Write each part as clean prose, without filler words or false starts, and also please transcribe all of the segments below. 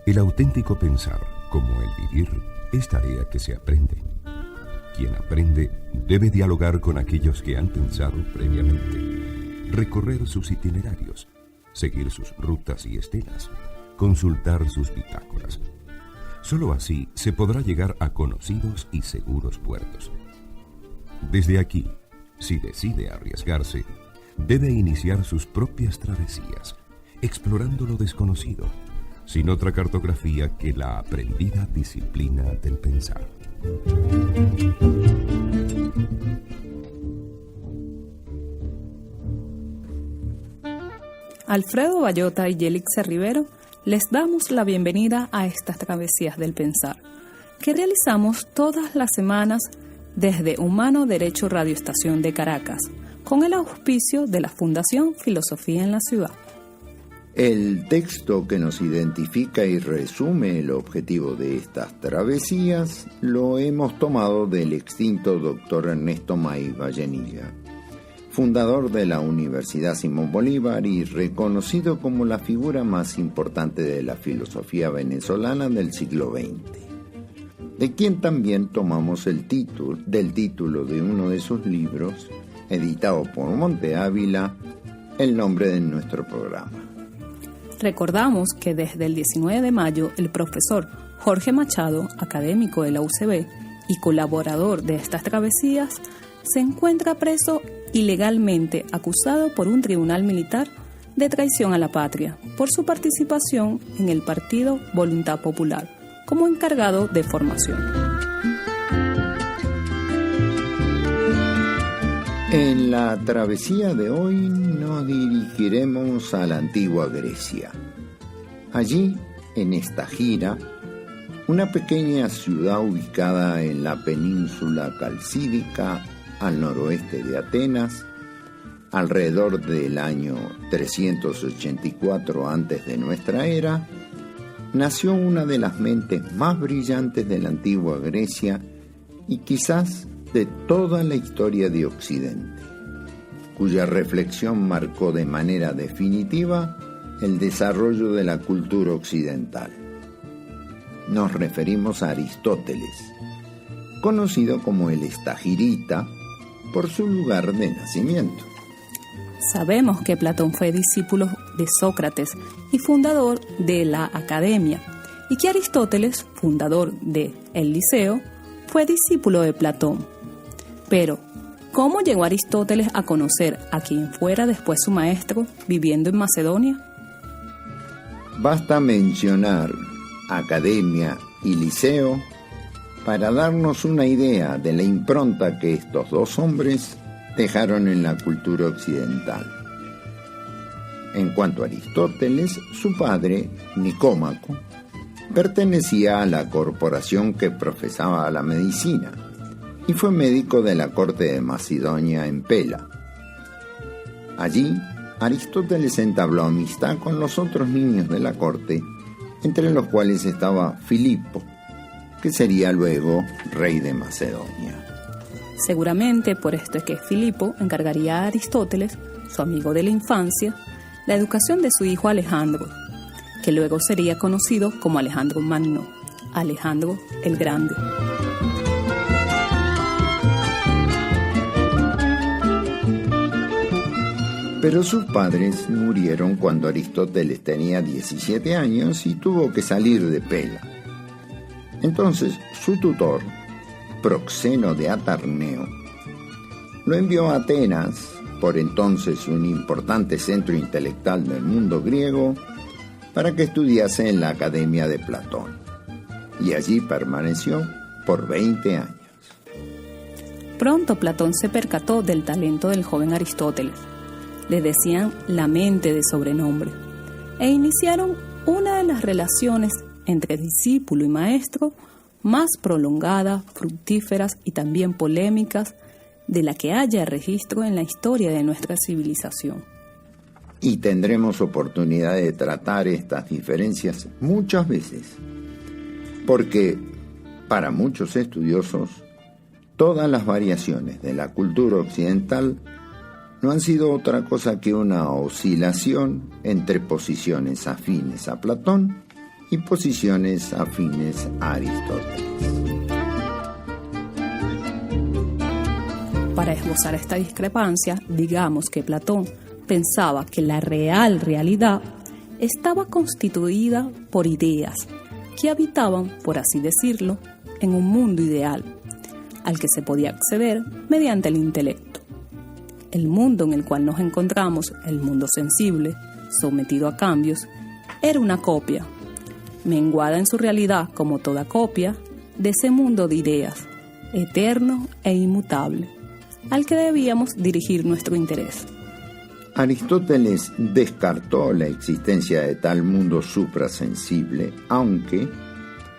El auténtico pensar, como el vivir, es tarea que se aprende. Quien aprende debe dialogar con aquellos que han pensado previamente, recorrer sus itinerarios, seguir sus rutas y estelas, consultar sus bitácoras. Solo así se podrá llegar a conocidos y seguros puertos. Desde aquí, si decide arriesgarse, debe iniciar sus propias travesías, explorando lo desconocido, sin otra cartografía que la aprendida disciplina del pensar. Alfredo Bayota y Yelixa Rivero les damos la bienvenida a estas travesías del pensar, que realizamos todas las semanas desde Humano Derecho Radio Estación de Caracas, con el auspicio de la Fundación Filosofía en la Ciudad. El texto que nos identifica y resume el objetivo de estas travesías lo hemos tomado del extinto doctor Ernesto May Vallenilla, fundador de la Universidad Simón Bolívar y reconocido como la figura más importante de la filosofía venezolana del siglo XX, de quien también tomamos el título de uno de sus libros, editado por Monte Ávila, el nombre de nuestro programa. Recordamos que desde el 19 de mayo el profesor Jorge Machado, académico de la UCB y colaborador de estas travesías, se encuentra preso ilegalmente acusado por un tribunal militar de traición a la patria por su participación en el partido Voluntad Popular como encargado de formación. En la travesía de hoy nos dirigiremos a la antigua Grecia. Allí, en esta gira, una pequeña ciudad ubicada en la península calcídica al noroeste de Atenas, alrededor del año 384 antes de nuestra era, nació una de las mentes más brillantes de la antigua Grecia y quizás de toda la historia de Occidente, cuya reflexión marcó de manera definitiva el desarrollo de la cultura occidental. Nos referimos a Aristóteles, conocido como el Estagirita por su lugar de nacimiento. Sabemos que Platón fue discípulo de Sócrates y fundador de la Academia, y que Aristóteles, fundador de el Liceo, fue discípulo de Platón. Pero, ¿cómo llegó Aristóteles a conocer a quien fuera después su maestro viviendo en Macedonia? Basta mencionar Academia y Liceo para darnos una idea de la impronta que estos dos hombres dejaron en la cultura occidental. En cuanto a Aristóteles, su padre, Nicómaco, pertenecía a la corporación que profesaba la medicina y fue médico de la corte de Macedonia en Pela. Allí, Aristóteles entabló amistad con los otros niños de la corte, entre los cuales estaba Filipo, que sería luego rey de Macedonia. Seguramente por esto es que Filipo encargaría a Aristóteles, su amigo de la infancia, la educación de su hijo Alejandro, que luego sería conocido como Alejandro Magno, Alejandro el Grande. Pero sus padres murieron cuando Aristóteles tenía 17 años y tuvo que salir de Pela. Entonces su tutor, Proxeno de Atarneo, lo envió a Atenas, por entonces un importante centro intelectual del mundo griego, para que estudiase en la Academia de Platón. Y allí permaneció por 20 años. Pronto Platón se percató del talento del joven Aristóteles. Le decían la mente de sobrenombre, e iniciaron una de las relaciones entre discípulo y maestro más prolongadas, fructíferas y también polémicas de la que haya registro en la historia de nuestra civilización. Y tendremos oportunidad de tratar estas diferencias muchas veces, porque para muchos estudiosos, todas las variaciones de la cultura occidental no han sido otra cosa que una oscilación entre posiciones afines a Platón y posiciones afines a Aristóteles. Para esbozar esta discrepancia, digamos que Platón pensaba que la real realidad estaba constituida por ideas que habitaban, por así decirlo, en un mundo ideal, al que se podía acceder mediante el intelecto. El mundo en el cual nos encontramos, el mundo sensible, sometido a cambios, era una copia, menguada en su realidad como toda copia, de ese mundo de ideas, eterno e inmutable, al que debíamos dirigir nuestro interés. Aristóteles descartó la existencia de tal mundo suprasensible, aunque,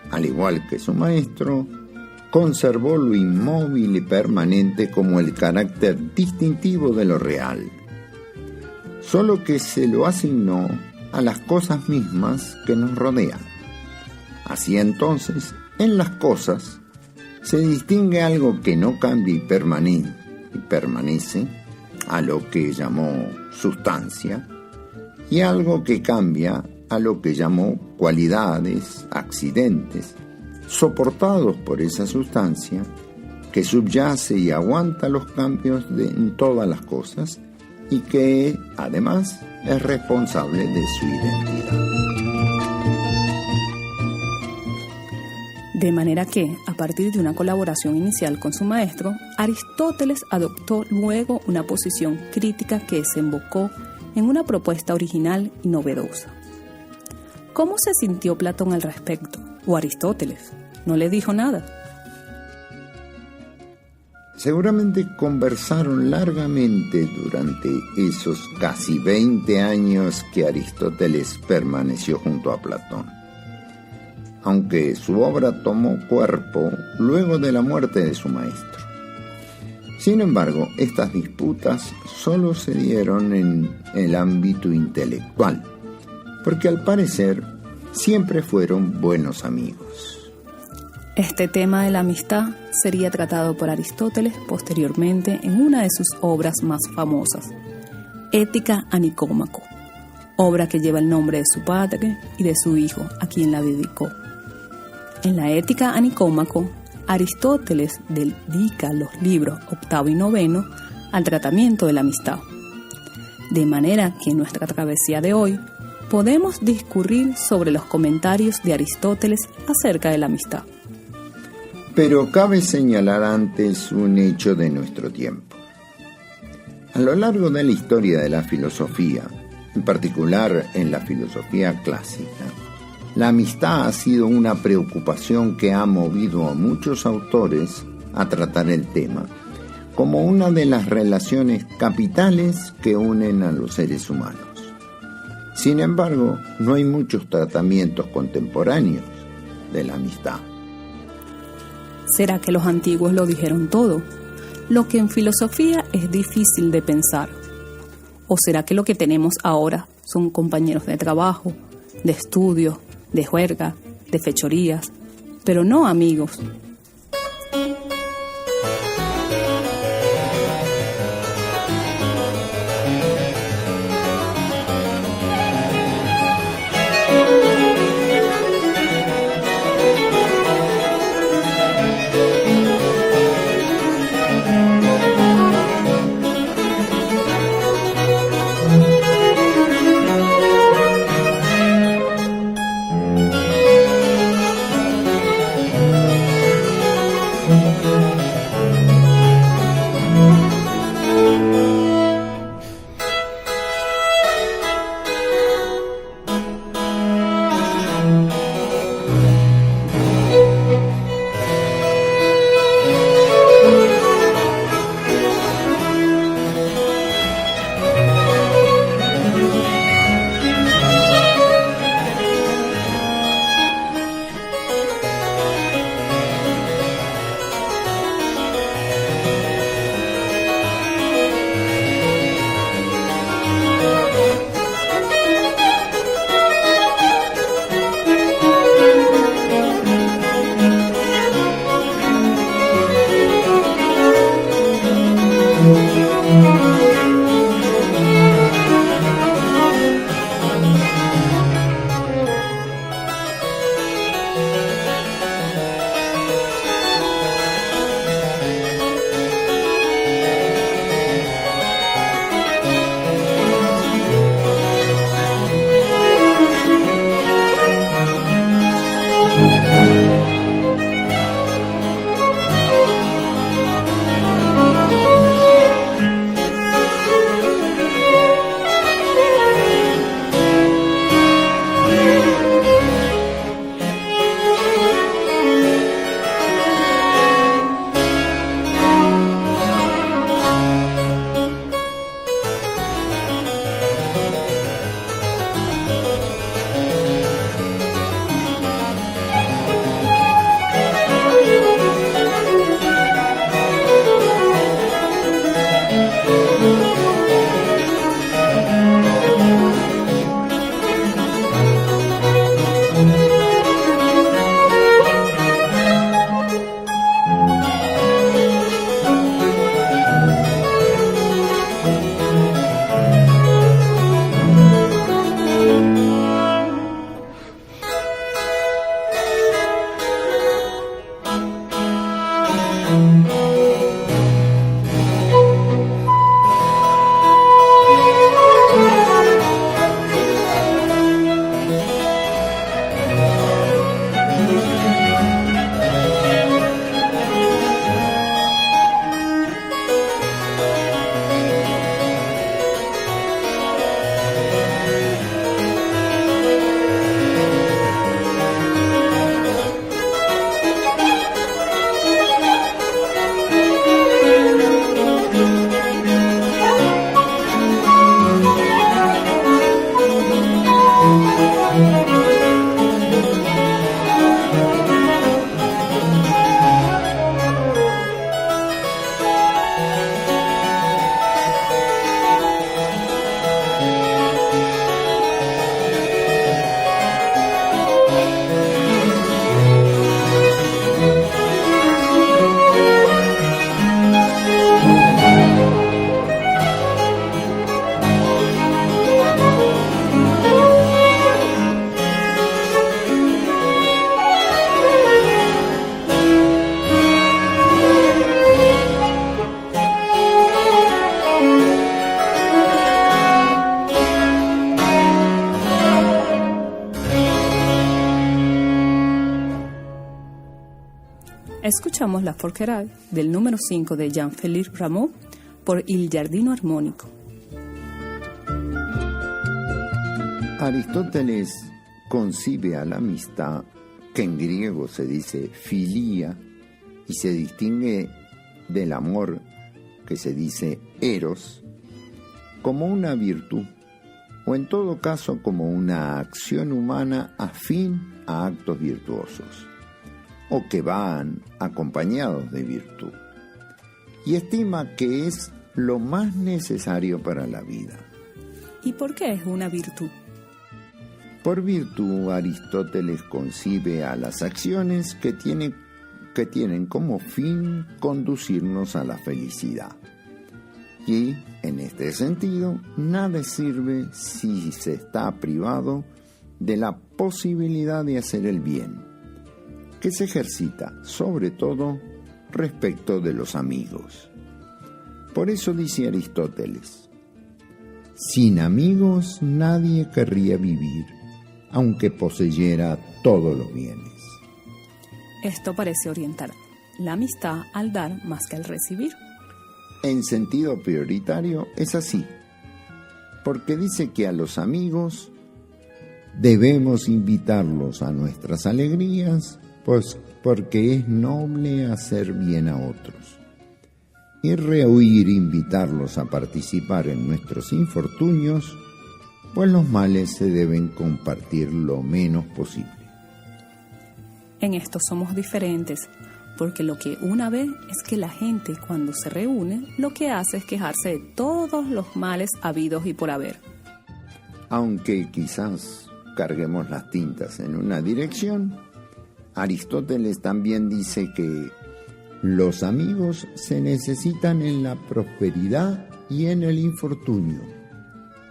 al igual que su maestro, conservó lo inmóvil y permanente como el carácter distintivo de lo real, solo que se lo asignó a las cosas mismas que nos rodean. Así entonces, en las cosas se distingue algo que no cambia y permanece, a lo que llamó sustancia, y algo que cambia, a lo que llamó cualidades, accidentes, soportados por esa sustancia que subyace y aguanta los cambios en todas las cosas y que, además, es responsable de su identidad. De manera que, a partir de una colaboración inicial con su maestro, Aristóteles adoptó luego una posición crítica que desembocó en una propuesta original y novedosa. ¿Cómo se sintió Platón al respecto? ¿O Aristóteles? ¿No le dijo nada? Seguramente conversaron largamente durante esos casi 20 años que Aristóteles permaneció junto a Platón, aunque su obra tomó cuerpo luego de la muerte de su maestro. Sin embargo, estas disputas solo se dieron en el ámbito intelectual, porque al parecer siempre fueron buenos amigos. Este tema de la amistad sería tratado por Aristóteles posteriormente en una de sus obras más famosas, Ética a Nicómaco, obra que lleva el nombre de su padre y de su hijo, a quien la dedicó. En la Ética a Nicómaco, Aristóteles dedica los libros 8º y 9 al tratamiento de la amistad. De manera que en nuestra travesía de hoy podemos discurrir sobre los comentarios de Aristóteles acerca de la amistad. Pero cabe señalar antes un hecho de nuestro tiempo. A lo largo de la historia de la filosofía, en particular en la filosofía clásica, la amistad ha sido una preocupación que ha movido a muchos autores a tratar el tema como una de las relaciones capitales que unen a los seres humanos. Sin embargo, no hay muchos tratamientos contemporáneos de la amistad. ¿Será que los antiguos lo dijeron todo? Lo que en filosofía es difícil de pensar. ¿O será que lo que tenemos ahora son compañeros de trabajo, de estudio, de juerga, de fechorías, pero no amigos? Escuchamos la Forqueral del número 5 de Jean-Philippe Rameau por Il Giardino Armonico. Aristóteles concibe a la amistad, que en griego se dice filia y se distingue del amor, que se dice eros, como una virtud, o en todo caso como una acción humana afín a actos virtuosos, o que van acompañados de virtud, y estima que es lo más necesario para la vida. ¿Y por qué es una virtud? Por virtud, Aristóteles concibe a las acciones que tienen como fin conducirnos a la felicidad. Y, en este sentido, nada sirve si se está privado de la posibilidad de hacer el bien, que se ejercita sobre todo respecto de los amigos. Por eso dice Aristóteles: sin amigos nadie querría vivir, aunque poseyera todos los bienes. Esto parece orientar la amistad al dar más que al recibir. En sentido prioritario es así, porque dice que a los amigos debemos invitarlos a nuestras alegrías, pues porque es noble hacer bien a otros, y rehuir invitarlos a participar en nuestros infortunios, pues los males se deben compartir lo menos posible. En esto somos diferentes, porque lo que una ve es que la gente cuando se reúne lo que hace es quejarse de todos los males habidos y por haber. Aunque quizás carguemos las tintas en una dirección, Aristóteles también dice que los amigos se necesitan en la prosperidad y en el infortunio,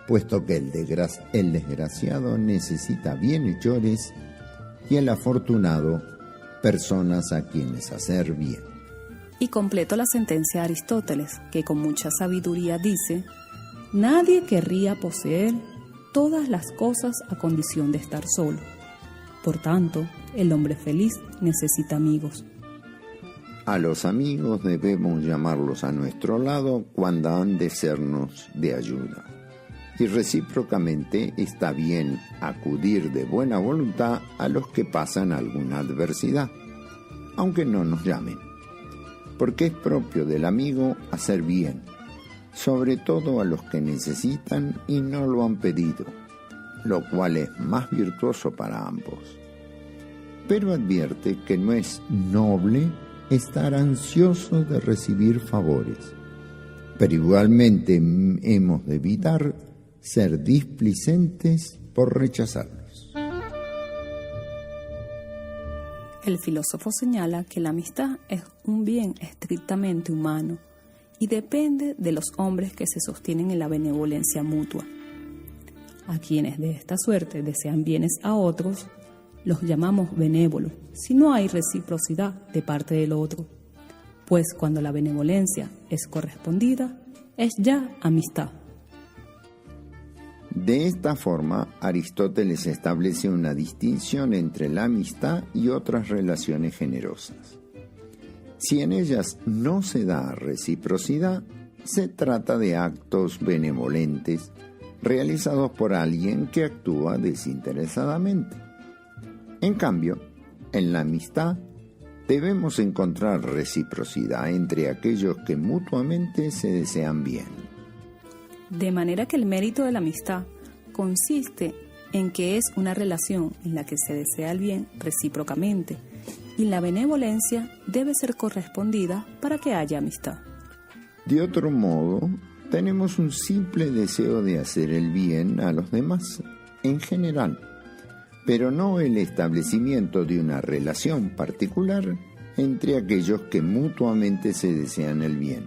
puesto que el desgraciado necesita bienhechores y el afortunado personas a quienes hacer bien. Y completo la sentencia de Aristóteles, que con mucha sabiduría dice: nadie querría poseer todas las cosas a condición de estar solo. Por tanto, el hombre feliz necesita amigos. A los amigos debemos llamarlos a nuestro lado cuando han de sernos de ayuda. Y recíprocamente está bien acudir de buena voluntad a los que pasan alguna adversidad, aunque no nos llamen, porque es propio del amigo hacer bien, sobre todo a los que necesitan y no lo han pedido, lo cual es más virtuoso para ambos. Pero advierte que no es noble estar ansioso de recibir favores, pero igualmente hemos de evitar ser displicentes por rechazarlos. El filósofo señala que la amistad es un bien estrictamente humano y depende de los hombres que se sostienen en la benevolencia mutua. A quienes de esta suerte desean bienes a otros, los llamamos benévolos, si no hay reciprocidad de parte del otro, pues cuando la benevolencia es correspondida, es ya amistad. De esta forma, Aristóteles establece una distinción entre la amistad y otras relaciones generosas. Si en ellas no se da reciprocidad, se trata de actos benevolentes realizados por alguien que actúa desinteresadamente. En cambio, en la amistad debemos encontrar reciprocidad entre aquellos que mutuamente se desean bien. De manera que el mérito de la amistad consiste en que es una relación en la que se desea el bien recíprocamente y la benevolencia debe ser correspondida para que haya amistad. De otro modo, tenemos un simple deseo de hacer el bien a los demás en general, pero no el establecimiento de una relación particular entre aquellos que mutuamente se desean el bien.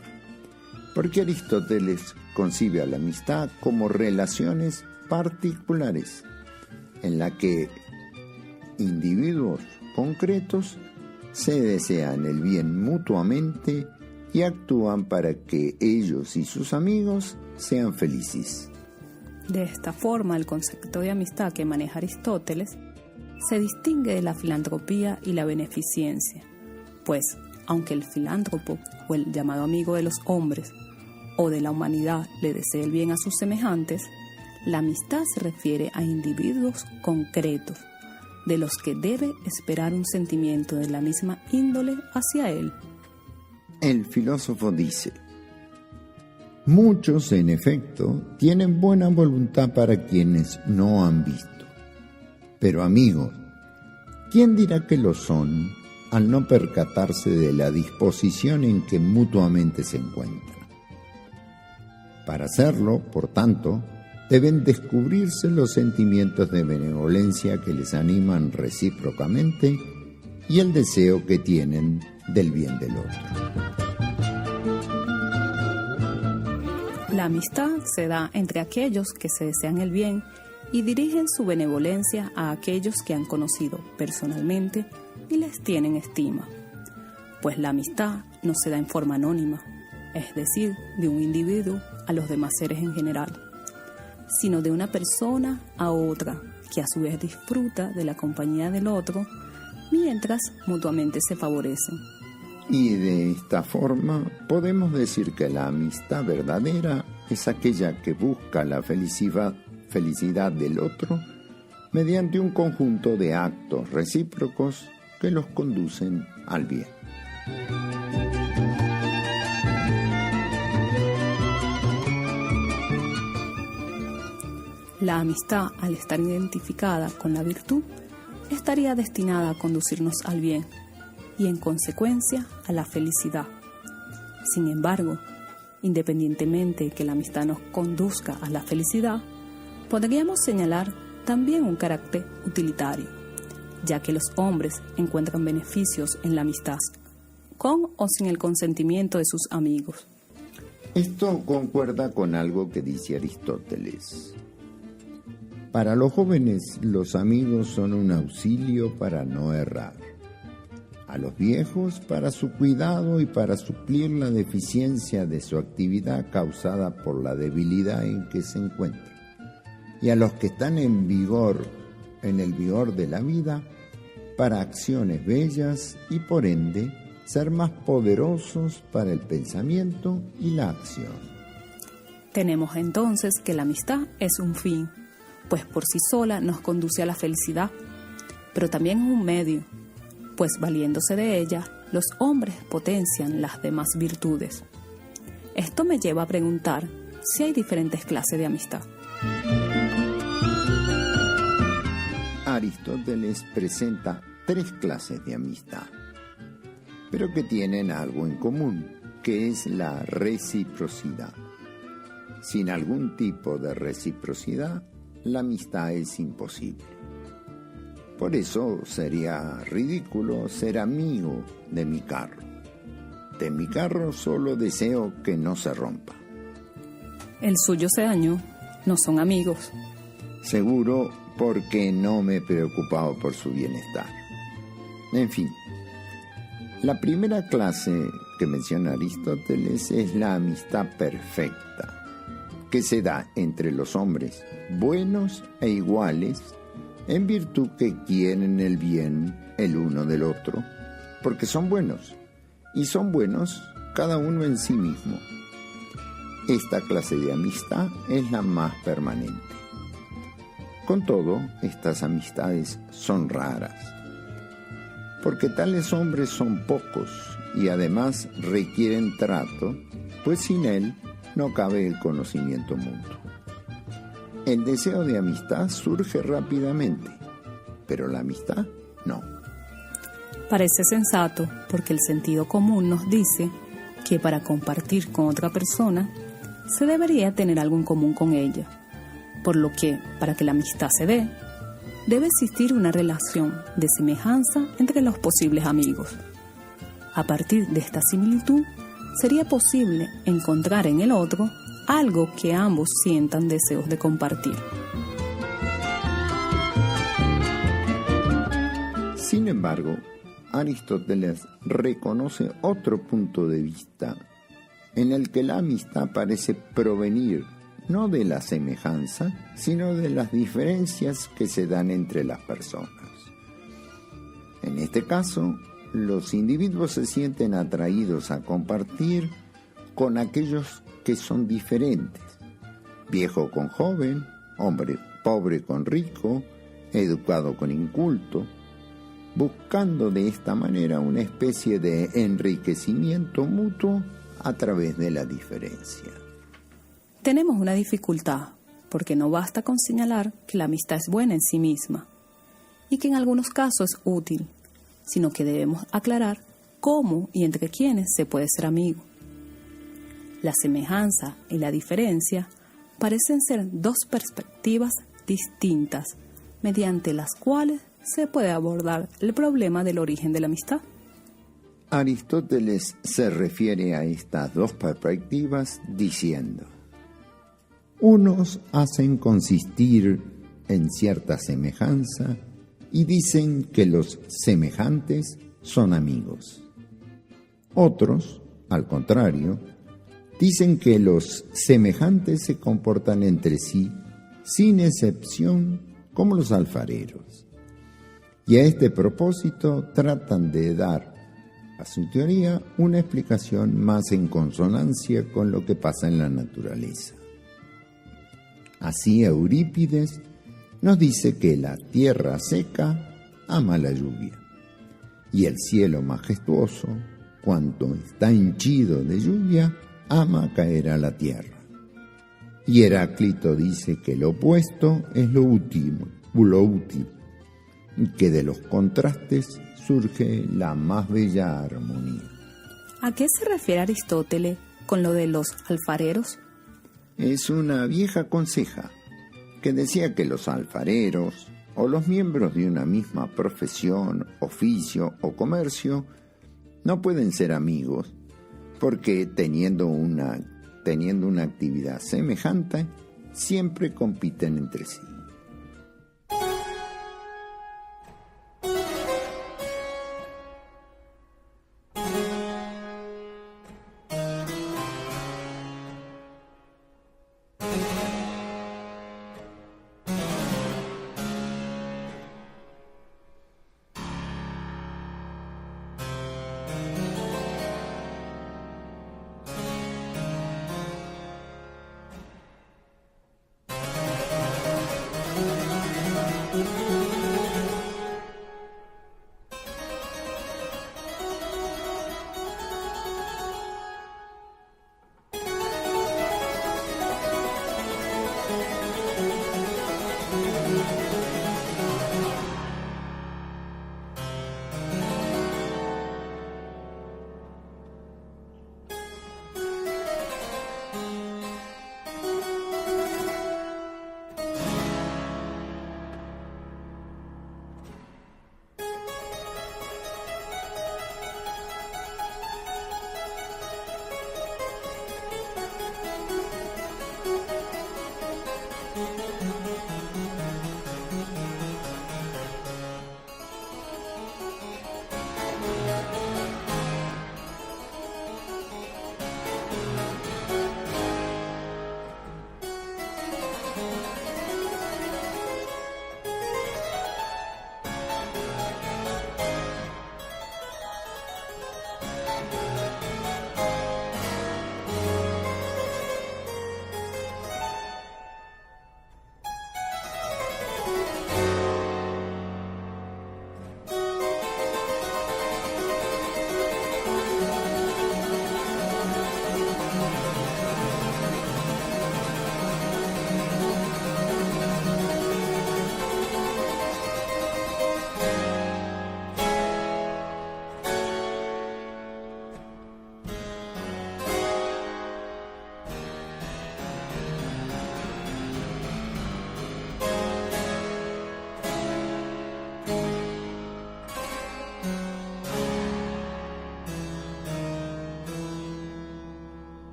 Porque Aristóteles concibe a la amistad como relaciones particulares, en la que individuos concretos se desean el bien mutuamente y actúan para que ellos y sus amigos sean felices. De esta forma, el concepto de amistad que maneja Aristóteles se distingue de la filantropía y la beneficencia, Pues, aunque el filántropo o el llamado amigo de los hombres o de la humanidad le desee el bien a sus semejantes, la amistad se refiere a individuos concretos, de los que debe esperar un sentimiento de la misma índole hacia él. El filósofo dice: muchos, en efecto, tienen buena voluntad para quienes no han visto. Pero amigos, ¿quién dirá que lo son al no percatarse de la disposición en que mutuamente se encuentran? Para hacerlo, por tanto, deben descubrirse los sentimientos de benevolencia que les animan recíprocamente y el deseo que tienen del bien del otro. La amistad se da entre aquellos que se desean el bien y dirigen su benevolencia a aquellos que han conocido personalmente y les tienen estima. Pues la amistad no se da en forma anónima, es decir, de un individuo a los demás seres en general, sino de una persona a otra, que a su vez disfruta de la compañía del otro, mientras mutuamente se favorecen. Y de esta forma podemos decir que la amistad verdadera es aquella que busca la felicidad del otro mediante un conjunto de actos recíprocos que los conducen al bien. La amistad, al estar identificada con la virtud, estaría destinada a conducirnos al bien y, en consecuencia, a la felicidad. Sin embargo, independientemente de que la amistad nos conduzca a la felicidad, podríamos señalar también un carácter utilitario, ya que los hombres encuentran beneficios en la amistad, con o sin el consentimiento de sus amigos. Esto concuerda con algo que dice Aristóteles. Para los jóvenes, los amigos son un auxilio para no errar. A los viejos, para su cuidado y para suplir la deficiencia de su actividad causada por la debilidad en que se encuentran. Y a los que están en el vigor de la vida, para acciones bellas y por ende ser más poderosos para el pensamiento y la acción. Tenemos entonces que la amistad es un fin, pues por sí sola nos conduce a la felicidad, pero también es un medio, pues valiéndose de ella, los hombres potencian las demás virtudes. Esto me lleva a preguntar si hay diferentes clases de amistad. Aristóteles presenta 3 clases de amistad, pero que tienen algo en común, que es la reciprocidad. Sin algún tipo de reciprocidad, la amistad es imposible. Por eso sería ridículo ser amigo de mi carro. De mi carro solo deseo que no se rompa. El suyo se dañó, no son amigos. Seguro, porque no me he preocupado por su bienestar. En fin, la primera clase que menciona Aristóteles es la amistad perfecta, que se da entre los hombres buenos e iguales, en virtud que quieren el bien el uno del otro, porque son buenos, y son buenos cada uno en sí mismo. Esta clase de amistad es la más permanente. Con todo, estas amistades son raras, porque tales hombres son pocos y además requieren trato, pues sin él no cabe el conocimiento mutuo. El deseo de amistad surge rápidamente, pero la amistad no. Parece sensato porque el sentido común nos dice que para compartir con otra persona se debería tener algo en común con ella, por lo que, para que la amistad se dé, debe existir una relación de semejanza entre los posibles amigos. A partir de esta similitud, sería posible encontrar en el otro algo que ambos sientan deseos de compartir. Sin embargo, Aristóteles reconoce otro punto de vista en el que la amistad parece provenir no de la semejanza, sino de las diferencias que se dan entre las personas. En este caso, los individuos se sienten atraídos a compartir con aquellos que son diferentes, viejo con joven, hombre pobre con rico, educado con inculto, buscando de esta manera una especie de enriquecimiento mutuo a través de la diferencia. Tenemos una dificultad, porque no basta con señalar que la amistad es buena en sí misma y que en algunos casos es útil, sino que debemos aclarar cómo y entre quiénes se puede ser amigo. La semejanza y la diferencia parecen ser dos perspectivas distintas, mediante las cuales se puede abordar el problema del origen de la amistad. Aristóteles se refiere a estas dos perspectivas diciendo: unos hacen consistir en cierta semejanza y dicen que los semejantes son amigos. Otros, al contrario, dicen que los semejantes se comportan entre sí, sin excepción, como los alfareros. Y a este propósito tratan de dar a su teoría una explicación más en consonancia con lo que pasa en la naturaleza. Así Eurípides nos dice que la tierra seca ama la lluvia, y el cielo majestuoso, cuanto está henchido de lluvia, ama caer a la tierra. Y Heráclito dice que lo opuesto es lo útil, y que de los contrastes surge la más bella armonía. ¿A qué se refiere Aristóteles con lo de los alfareros? Es una vieja conseja que decía que los alfareros o los miembros de una misma profesión, oficio o comercio no pueden ser amigos porque teniendo una actividad semejante siempre compiten entre sí.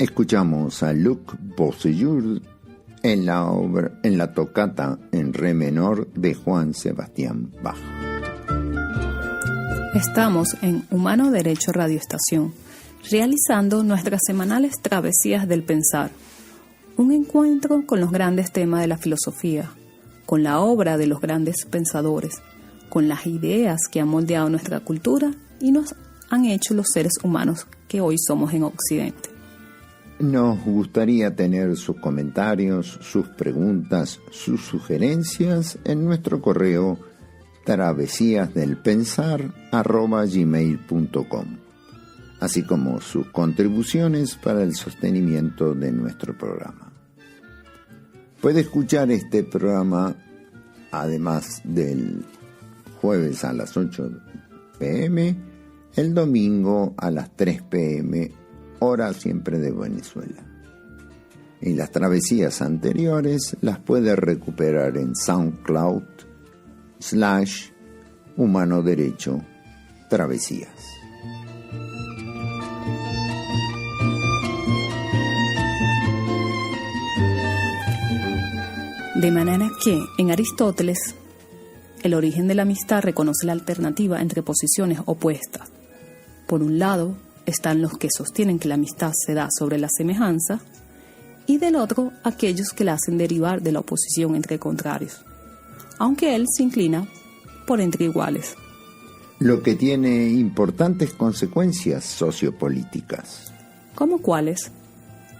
Escuchamos a Luc Bossejur en la tocata en re menor de Juan Sebastián Bach. Estamos en Humano Derecho Radio Estación, realizando nuestras semanales travesías del pensar, un encuentro con los grandes temas de la filosofía, con la obra de los grandes pensadores, con las ideas que han moldeado nuestra cultura y nos han hecho los seres humanos que hoy somos en Occidente. Nos gustaría tener sus comentarios, sus preguntas, sus sugerencias en nuestro correo travesíasdelpensar@gmail.com, así como sus contribuciones para el sostenimiento de nuestro programa. Puede escuchar este programa, además del jueves a las 8 p.m., el domingo a las 3 p.m., hora siempre de Venezuela. Y las travesías anteriores las puede recuperar en SoundCloud/Humano Derecho Travesías. De manera que, en Aristóteles, el origen de la amistad reconoce la alternativa entre posiciones opuestas. Por un lado, están los que sostienen que la amistad se da sobre la semejanza, y del otro, aquellos que la hacen derivar de la oposición entre contrarios, aunque él se inclina por entre iguales. Lo que tiene importantes consecuencias sociopolíticas. ¿Cómo cuáles?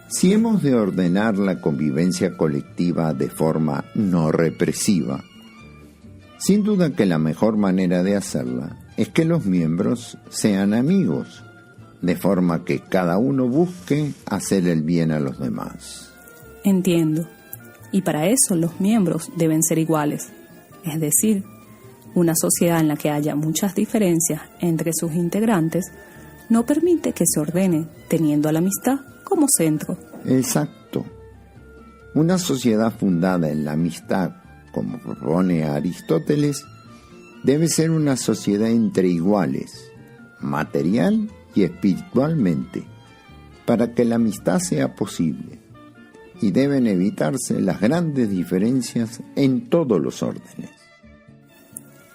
Si hemos de ordenar la convivencia colectiva de forma no represiva, sin duda que la mejor manera de hacerla es que los miembros sean amigos, de forma que cada uno busque hacer el bien a los demás. Entiendo. Y para eso los miembros deben ser iguales. Es decir, una sociedad en la que haya muchas diferencias entre sus integrantes no permite que se ordene teniendo a la amistad como centro. Exacto. Una sociedad fundada en la amistad, como propone Aristóteles, debe ser una sociedad entre iguales, material y espiritualmente, para que la amistad sea posible, y deben evitarse las grandes diferencias en todos los órdenes.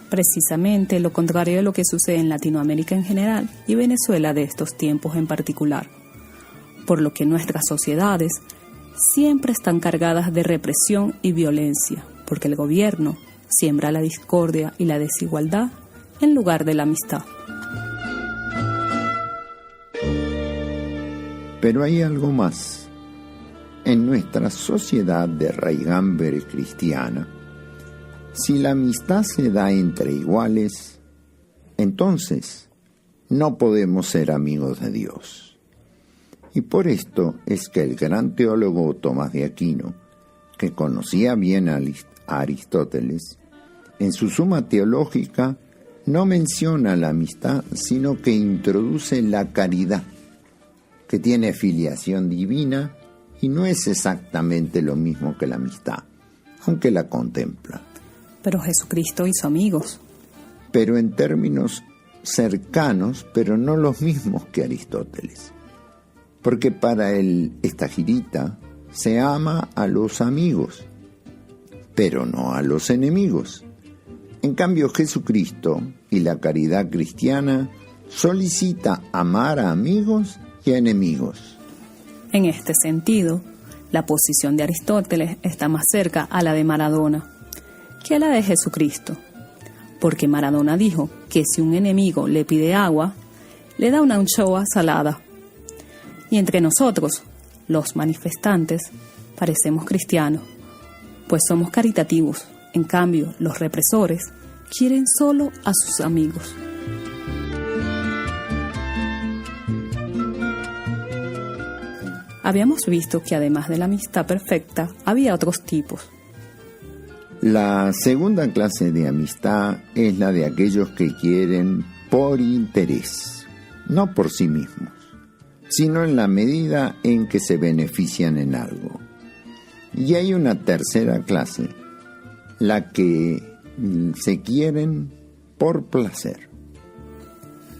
Precisamente lo contrario de lo que sucede en Latinoamérica en general y Venezuela de estos tiempos en particular, por lo que nuestras sociedades siempre están cargadas de represión y violencia, porque el gobierno siembra la discordia y la desigualdad en lugar de la amistad. Pero hay algo más. En nuestra sociedad de raigambre cristiana, si la amistad se da entre iguales, entonces no podemos ser amigos de Dios. Y por esto es que el gran teólogo Tomás de Aquino, que conocía bien a Aristóteles, en su Suma Teológica no menciona la amistad, sino que introduce la caridad, que tiene filiación divina y no es exactamente lo mismo que la amistad, aunque la contempla. Pero Jesucristo hizo amigos. Pero en términos cercanos, pero no los mismos que Aristóteles. Porque para el estagirita se ama a los amigos, pero no a los enemigos. En cambio, Jesucristo y la caridad cristiana solicita amar a amigos y a enemigos. En este sentido, la posición de Aristóteles está más cerca a la de Maradona que a la de Jesucristo, porque Maradona dijo que si un enemigo le pide agua, le da una anchoa salada. Y entre nosotros, los manifestantes, parecemos cristianos, pues somos caritativos. En cambio, los represores quieren solo a sus amigos. Habíamos visto que además de la amistad perfecta, había otros tipos. La segunda clase de amistad es la de aquellos que quieren por interés, no por sí mismos, sino en la medida en que se benefician en algo. Y hay una tercera clase, la que se quieren por placer.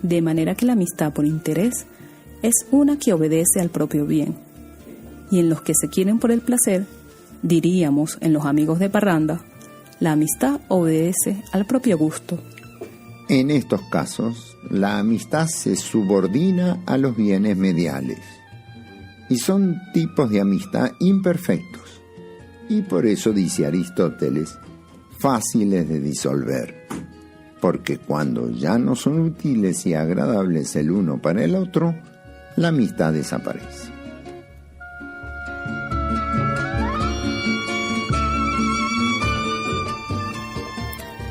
De manera que la amistad por interés es una que obedece al propio bien, y en los que se quieren por el placer, diríamos en los amigos de parranda, la amistad obedece al propio gusto. En estos casos, la amistad se subordina a los bienes mediales y son tipos de amistad imperfectos y por eso dice Aristóteles, fáciles de disolver, porque cuando ya no son útiles y agradables el uno para el otro, la amistad desaparece.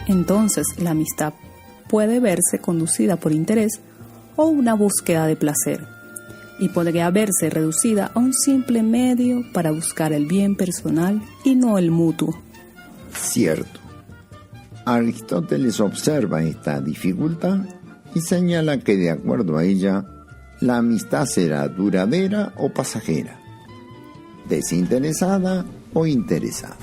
Entonces, la amistad puede verse conducida por interés o una búsqueda de placer, y podría verse reducida a un simple medio para buscar el bien personal y no el mutuo. Cierto. Aristóteles observa esta dificultad y señala que de acuerdo a ella, la amistad será duradera o pasajera, desinteresada o interesada.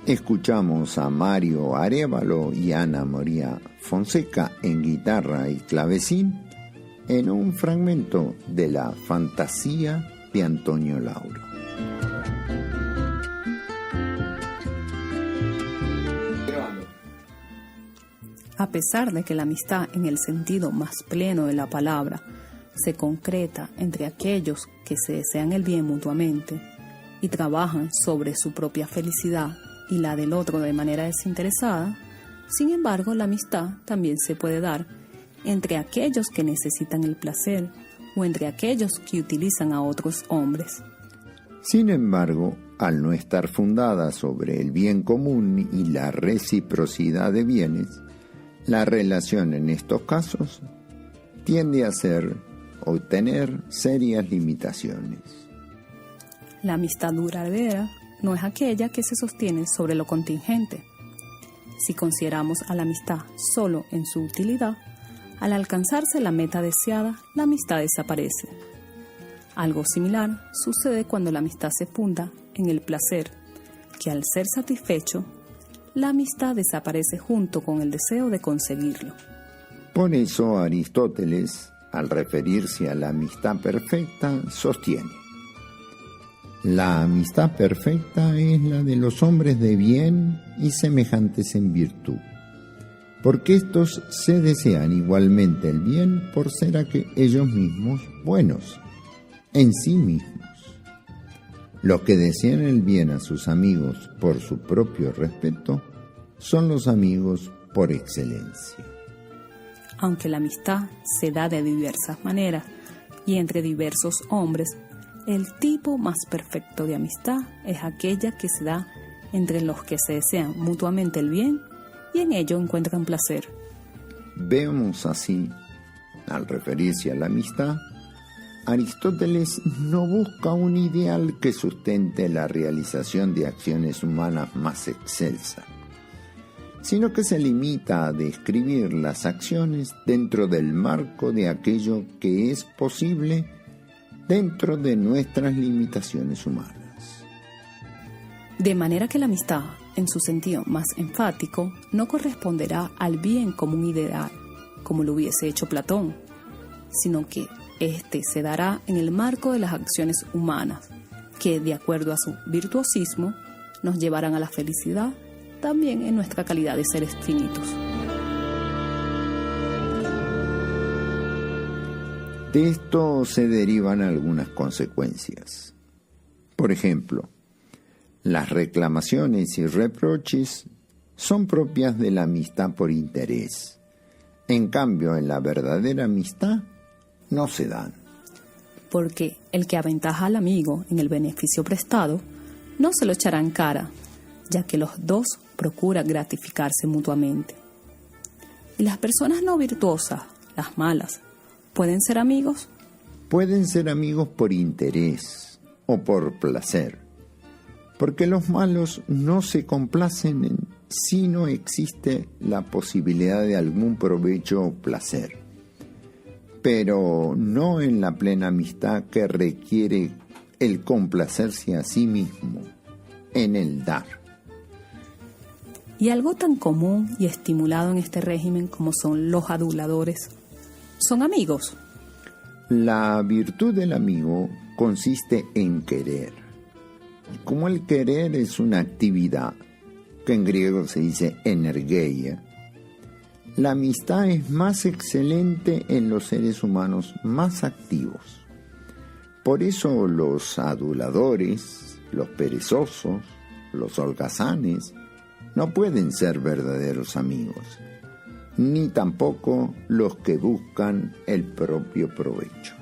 Escuchamos a Mario Arévalo y Ana María Fonseca en guitarra y clavecín en un fragmento de la Fantasía de Antonio Lauro. A pesar de que la amistad en el sentido más pleno de la palabra se concreta entre aquellos que se desean el bien mutuamente y trabajan sobre su propia felicidad y la del otro de manera desinteresada, sin embargo, la amistad también se puede dar entre aquellos que necesitan el placer o entre aquellos que utilizan a otros hombres. Sin embargo, al no estar fundada sobre el bien común y la reciprocidad de bienes, la relación en estos casos tiende a ser o tener serias limitaciones. La amistad duradera no es aquella que se sostiene sobre lo contingente. Si consideramos a la amistad solo en su utilidad, al alcanzarse la meta deseada, la amistad desaparece. Algo similar sucede cuando la amistad se funda en el placer, que al ser satisfecho, la amistad desaparece junto con el deseo de conseguirlo. Por eso Aristóteles, al referirse a la amistad perfecta, sostiene: la amistad perfecta es la de los hombres de bien y semejantes en virtud, porque éstos se desean igualmente el bien por ser ellos mismos buenos en sí mismos. Los que desean el bien a sus amigos por su propio respeto son los amigos por excelencia. Aunque la amistad se da de diversas maneras y entre diversos hombres, el tipo más perfecto de amistad es aquella que se da entre los que se desean mutuamente el bien y en ello encuentran placer. Vemos así, al referirse a la amistad, Aristóteles no busca un ideal que sustente la realización de acciones humanas más excelsas, sino que se limita a describir las acciones dentro del marco de aquello que es posible dentro de nuestras limitaciones humanas. De manera que la amistad, en su sentido más enfático, no corresponderá al bien como un ideal, como lo hubiese hecho Platón, sino que éste se dará en el marco de las acciones humanas, que, de acuerdo a su virtuosismo, nos llevarán a la felicidad, también en nuestra calidad de seres finitos. De esto se derivan algunas consecuencias. Por ejemplo, las reclamaciones y reproches son propias de la amistad por interés. En cambio, en la verdadera amistad no se dan. Porque el que aventaja al amigo en el beneficio prestado no se lo echará en cara, ya que los dos procuran gratificarse mutuamente. ¿Y las personas no virtuosas, las malas, pueden ser amigos? Pueden ser amigos por interés o por placer, porque los malos no se complacen si no existe la posibilidad de algún provecho o placer, pero no en la plena amistad que requiere el complacerse a sí mismo, en el dar. Y algo tan común y estimulado en este régimen como son los aduladores, ¿son amigos? La virtud del amigo consiste en querer, Como el querer es una actividad, que en griego se dice energeia, la amistad es más excelente en los seres humanos más activos. Por eso los aduladores, los perezosos, los holgazanes, no pueden ser verdaderos amigos, ni tampoco los que buscan el propio provecho.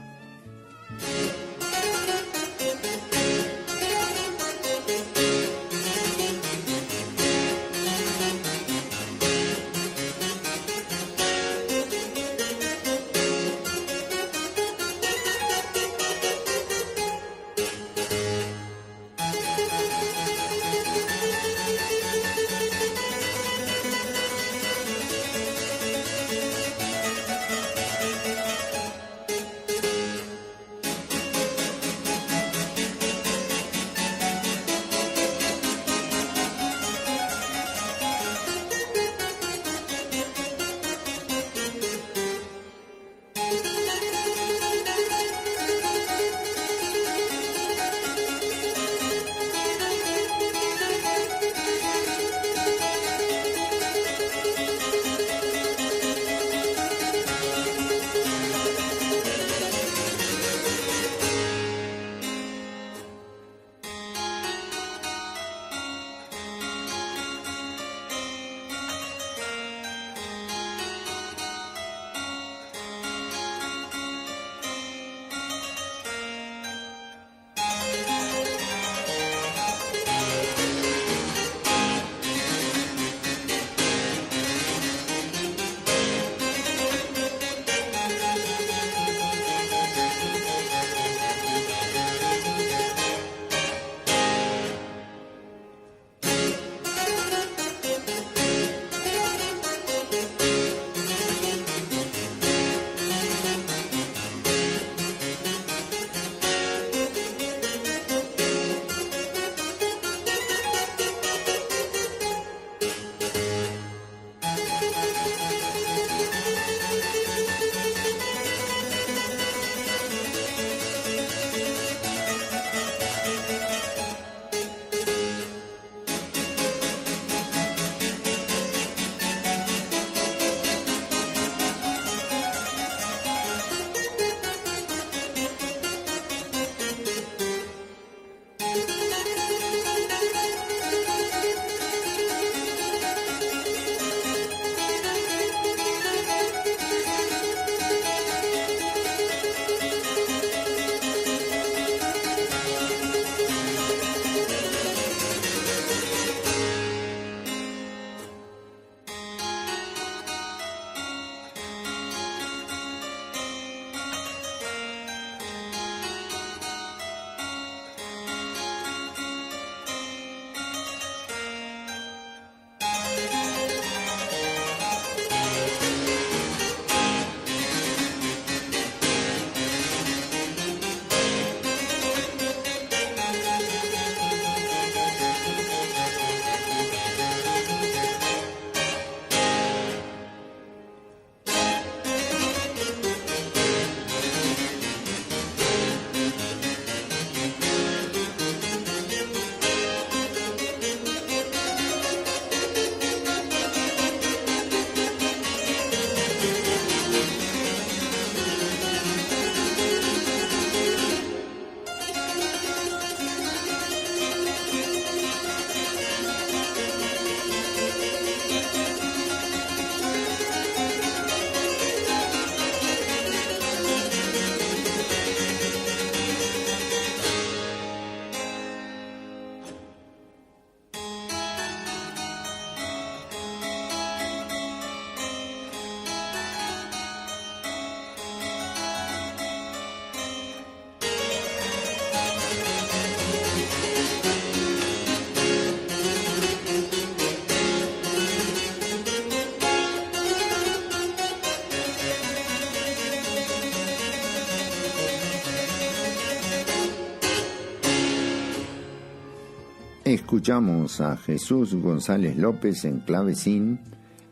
Escuchamos a Jesús González López en clavecín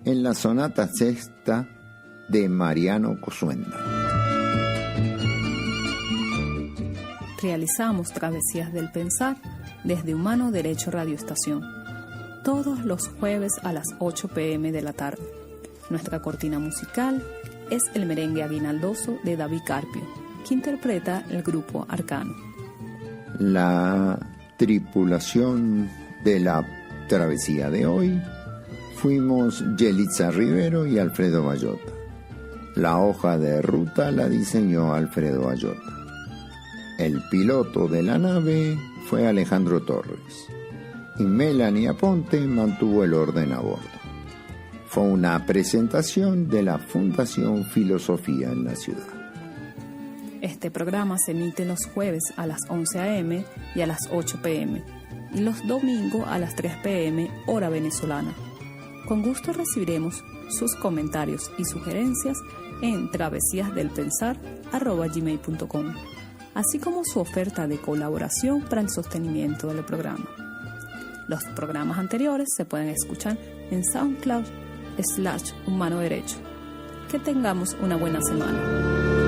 en la sonata sexta de Mariano Cosuenda. Realizamos Travesías del Pensar desde Humano Derecho Radio Estación, todos los jueves a las 8 p.m. de la tarde. Nuestra cortina musical es el merengue aguinaldoso de David Carpio, que interpreta el grupo Arcano. La tripulación de la travesía de hoy fuimos Yelitza Rivero y Alfredo Bayota. La hoja de ruta la diseñó Alfredo Bayota. El piloto de la nave fue Alejandro Torres y Melanie Aponte mantuvo el orden a bordo. Fue una presentación de la Fundación Filosofía en la Ciudad. Este programa se emite los jueves a las 11 a.m. y a las 8 p.m. y los domingos a las 3 p.m. hora venezolana. Con gusto recibiremos sus comentarios y sugerencias en travesíasdelpensar@gmail.com, así como su oferta de colaboración para el sostenimiento del programa. Los programas anteriores se pueden escuchar en SoundCloud /Humano Derecho. Que tengamos una buena semana.